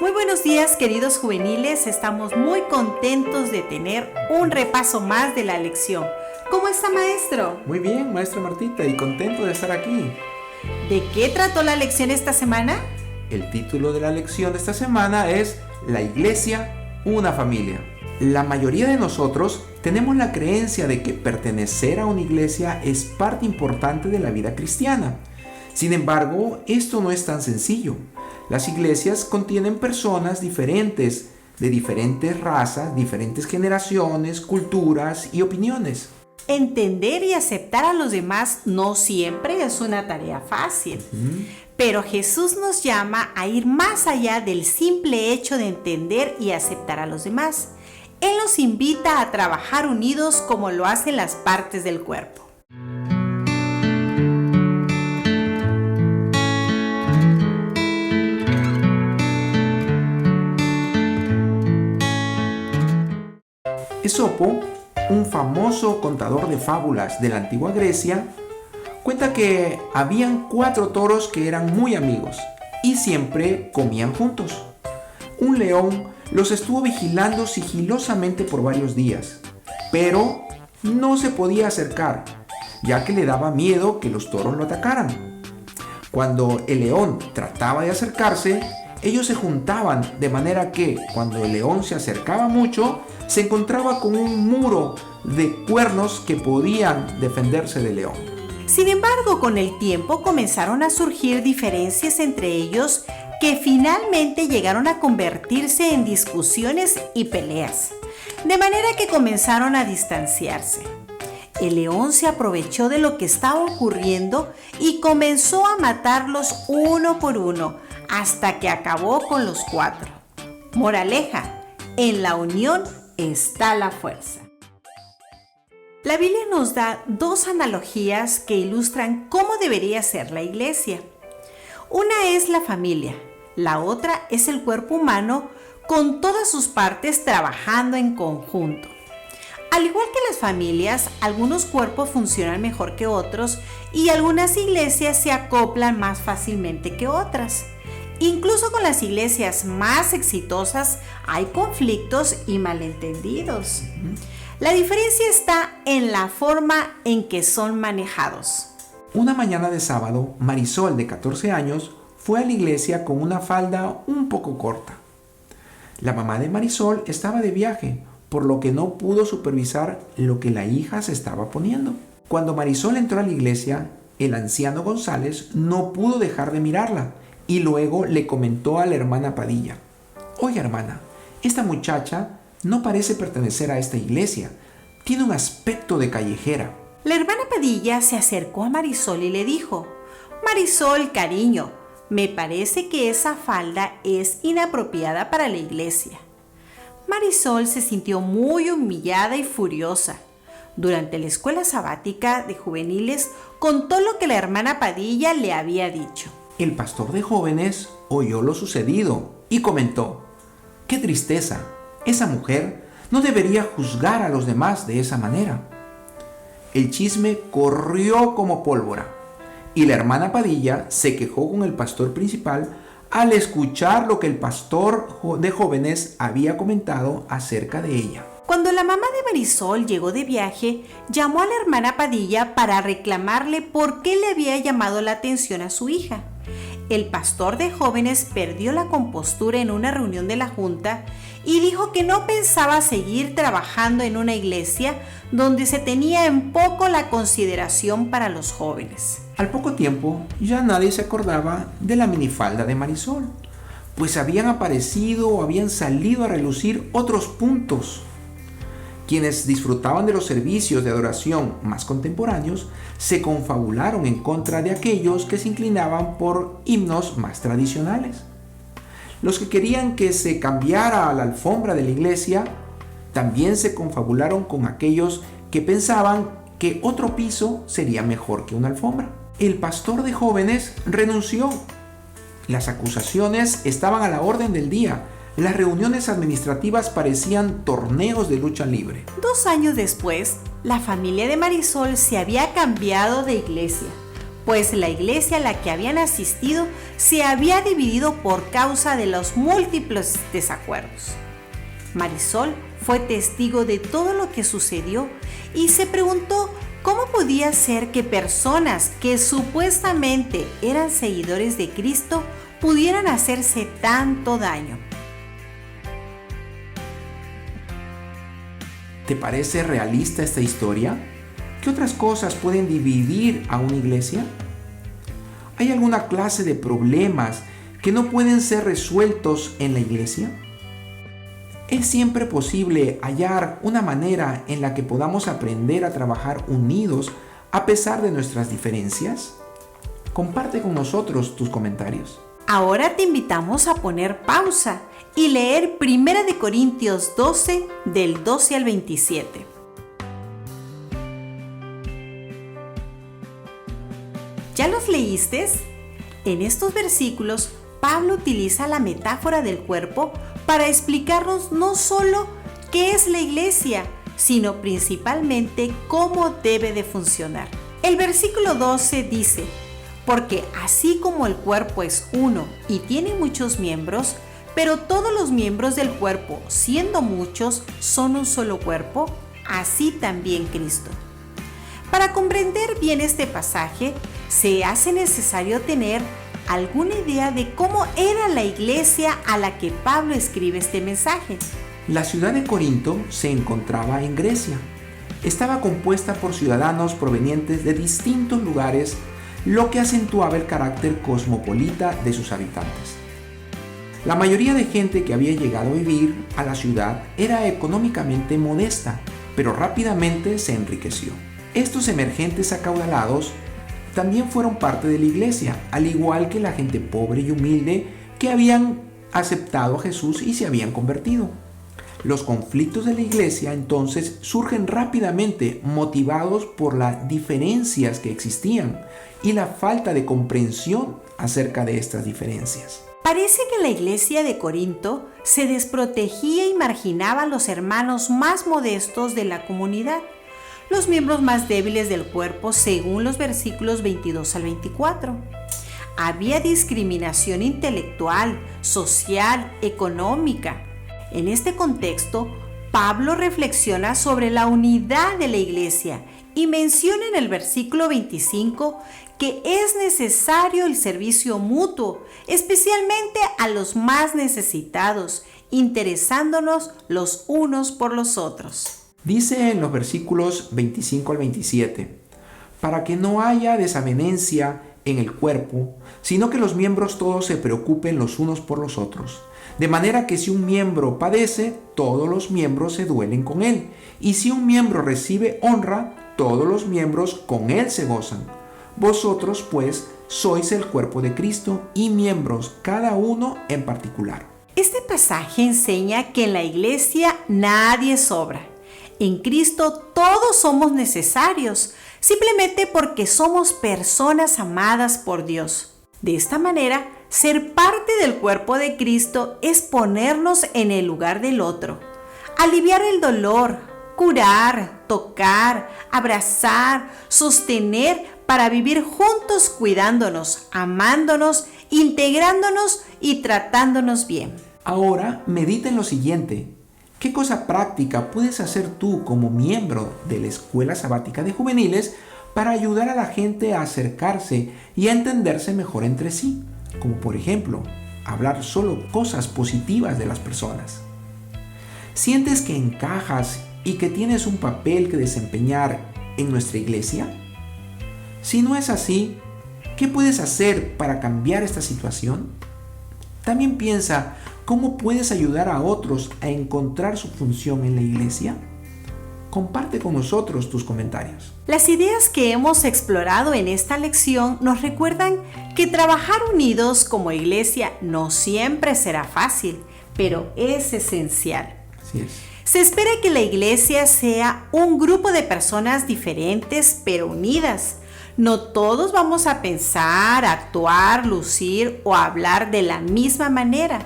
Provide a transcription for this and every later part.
Muy buenos días, queridos juveniles. Estamos muy contentos de tener un repaso más de la lección. ¿Cómo está, maestro? Muy bien, maestra Martita, y contento de estar aquí. ¿De qué trató la lección esta semana? El título de la lección de esta semana es La Iglesia, una familia. La mayoría de nosotros tenemos la creencia de que pertenecer a una iglesia es parte importante de la vida cristiana. Sin embargo, esto no es tan sencillo. Las iglesias contienen personas diferentes, de diferentes razas, diferentes generaciones, culturas y opiniones. Entender y aceptar a los demás no siempre es una tarea fácil. Pero Jesús nos llama a ir más allá del simple hecho de entender y aceptar a los demás. Él nos invita a trabajar unidos como lo hacen las partes del cuerpo. Esopo, un famoso contador de fábulas de la antigua Grecia, cuenta que habían 4 toros que eran muy amigos y siempre comían juntos. Un león los estuvo vigilando sigilosamente por varios días, pero no se podía acercar, ya que le daba miedo que los toros lo atacaran. Cuando el león trataba de acercarse, ellos se juntaban, de manera que cuando el león se acercaba mucho, se encontraba con un muro de cuernos que podían defenderse del león. Sin embargo, con el tiempo comenzaron a surgir diferencias entre ellos que finalmente llegaron a convertirse en discusiones y peleas, de manera que comenzaron a distanciarse. El león se aprovechó de lo que estaba ocurriendo y comenzó a matarlos uno por uno, hasta que acabó con los 4. Moraleja: en la unión está la fuerza. La Biblia nos da 2 analogías que ilustran cómo debería ser la iglesia. Una es la familia, la otra es el cuerpo humano con todas sus partes trabajando en conjunto. Al igual que las familias, algunos cuerpos funcionan mejor que otros y algunas iglesias se acoplan más fácilmente que otras. Incluso con las iglesias más exitosas hay conflictos y malentendidos. La diferencia está en la forma en que son manejados. Una mañana de sábado, Marisol, de 14 años, fue a la iglesia con una falda un poco corta. La mamá de Marisol estaba de viaje, por lo que no pudo supervisar lo que la hija se estaba poniendo. Cuando Marisol entró a la iglesia, el anciano González no pudo dejar de mirarla y luego le comentó a la hermana Padilla: «Oye, hermana, esta muchacha no parece pertenecer a esta iglesia. Tiene un aspecto de callejera». La hermana Padilla se acercó a Marisol y le dijo: «Marisol, cariño, me parece que esa falda es inapropiada para la iglesia». Marisol se sintió muy humillada y furiosa. Durante la escuela sabática de juveniles contó lo que la hermana Padilla le había dicho. El pastor de jóvenes oyó lo sucedido y comentó: «Qué tristeza, esa mujer no debería juzgar a los demás de esa manera». El chisme corrió como pólvora y la hermana Padilla se quejó con el pastor principal al escuchar lo que el pastor de jóvenes había comentado acerca de ella. Cuando la mamá de Marisol llegó de viaje, llamó a la hermana Padilla para reclamarle por qué le había llamado la atención a su hija. El pastor de jóvenes perdió la compostura en una reunión de la junta y dijo que no pensaba seguir trabajando en una iglesia donde se tenía en poco la consideración para los jóvenes. Al poco tiempo, ya nadie se acordaba de la minifalda de Marisol, pues habían aparecido o habían salido a relucir otros puntos. Quienes disfrutaban de los servicios de adoración más contemporáneos se confabularon en contra de aquellos que se inclinaban por himnos más tradicionales. Los que querían que se cambiara la alfombra de la iglesia también se confabularon con aquellos que pensaban que otro piso sería mejor que una alfombra. El pastor de jóvenes renunció. Las acusaciones estaban a la orden del día. Las reuniones administrativas parecían torneos de lucha libre. 2 años después, la familia de Marisol se había cambiado de iglesia, pues la iglesia a la que habían asistido se había dividido por causa de los múltiples desacuerdos. Marisol fue testigo de todo lo que sucedió y se preguntó cómo podía ser que personas que supuestamente eran seguidores de Cristo pudieran hacerse tanto daño. ¿Te parece realista esta historia? ¿Qué otras cosas pueden dividir a una iglesia? ¿Hay alguna clase de problemas que no pueden ser resueltos en la iglesia? ¿Es siempre posible hallar una manera en la que podamos aprender a trabajar unidos a pesar de nuestras diferencias? Comparte con nosotros tus comentarios. Ahora te invitamos a poner pausa y leer 1 Corintios 12 del 12 al 27. ¿Ya los leíste? En estos versículos, Pablo utiliza la metáfora del cuerpo para explicarnos no solo qué es la iglesia, sino principalmente cómo debe de funcionar. El versículo 12 dice: porque así como el cuerpo es uno y tiene muchos miembros, pero todos los miembros del cuerpo, siendo muchos, son un solo cuerpo, así también Cristo. Para comprender bien este pasaje, se hace necesario tener alguna idea de cómo era la iglesia a la que Pablo escribe este mensaje. La ciudad de Corinto se encontraba en Grecia. Estaba compuesta por ciudadanos provenientes de distintos lugares, lo que acentuaba el carácter cosmopolita de sus habitantes. La mayoría de gente que había llegado a vivir a la ciudad era económicamente modesta, pero rápidamente se enriqueció. Estos emergentes acaudalados también fueron parte de la iglesia, al igual que la gente pobre y humilde que habían aceptado a Jesús y se habían convertido. Los conflictos de la iglesia entonces surgen rápidamente, motivados por las diferencias que existían y la falta de comprensión acerca de estas diferencias. Parece que la iglesia de Corinto se desprotegía y marginaba a los hermanos más modestos de la comunidad, los miembros más débiles del cuerpo, según los versículos 22 al 24. Había discriminación intelectual, social, económica. En este contexto, Pablo reflexiona sobre la unidad de la iglesia y menciona en el versículo 25 que es necesario el servicio mutuo, especialmente a los más necesitados, interesándonos los unos por los otros. Dice en los versículos 25 al 27, para que no haya desavenencia en el cuerpo, sino que los miembros todos se preocupen los unos por los otros. De manera que si un miembro padece, todos los miembros se duelen con él. Y si un miembro recibe honra, todos los miembros con él se gozan. Vosotros, pues, sois el cuerpo de Cristo y miembros cada uno en particular. Este pasaje enseña que en la iglesia nadie sobra. En Cristo todos somos necesarios, simplemente porque somos personas amadas por Dios. De esta manera, ser parte del cuerpo de Cristo es ponernos en el lugar del otro, aliviar el dolor, curar, tocar, abrazar, sostener para vivir juntos cuidándonos, amándonos, integrándonos y tratándonos bien. Ahora medita en lo siguiente. ¿Qué cosa práctica puedes hacer tú como miembro de la Escuela Sabática de Juveniles para ayudar a la gente a acercarse y a entenderse mejor entre sí? Como por ejemplo, hablar solo cosas positivas de las personas. ¿Sientes que encajas y que tienes un papel que desempeñar en nuestra iglesia? Si no es así, ¿qué puedes hacer para cambiar esta situación? También piensa, ¿cómo puedes ayudar a otros a encontrar su función en la iglesia? Comparte con nosotros tus comentarios. Las ideas que hemos explorado en esta lección nos recuerdan que trabajar unidos como iglesia no siempre será fácil, pero es esencial. Así es. Se espera que la iglesia sea un grupo de personas diferentes pero unidas. No todos vamos a pensar, actuar, lucir o hablar de la misma manera.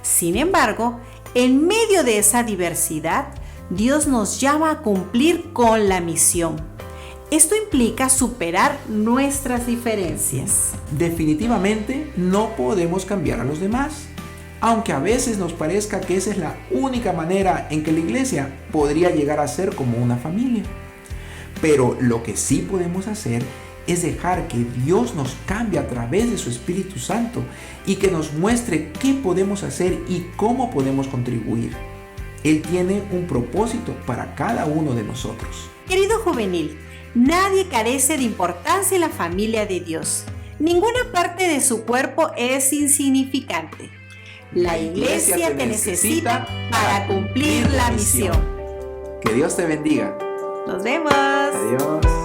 Sin embargo, en medio de esa diversidad, Dios nos llama a cumplir con la misión. Esto implica superar nuestras diferencias. Definitivamente no podemos cambiar a los demás, aunque a veces nos parezca que esa es la única manera en que la iglesia podría llegar a ser como una familia. Pero lo que sí podemos hacer es dejar que Dios nos cambie a través de su Espíritu Santo y que nos muestre qué podemos hacer y cómo podemos contribuir. Él tiene un propósito para cada uno de nosotros. Querido juvenil, nadie carece de importancia en la familia de Dios. Ninguna parte de su cuerpo es insignificante. La iglesia te necesita para cumplir la misión. Que Dios te bendiga. Nos vemos. Adiós.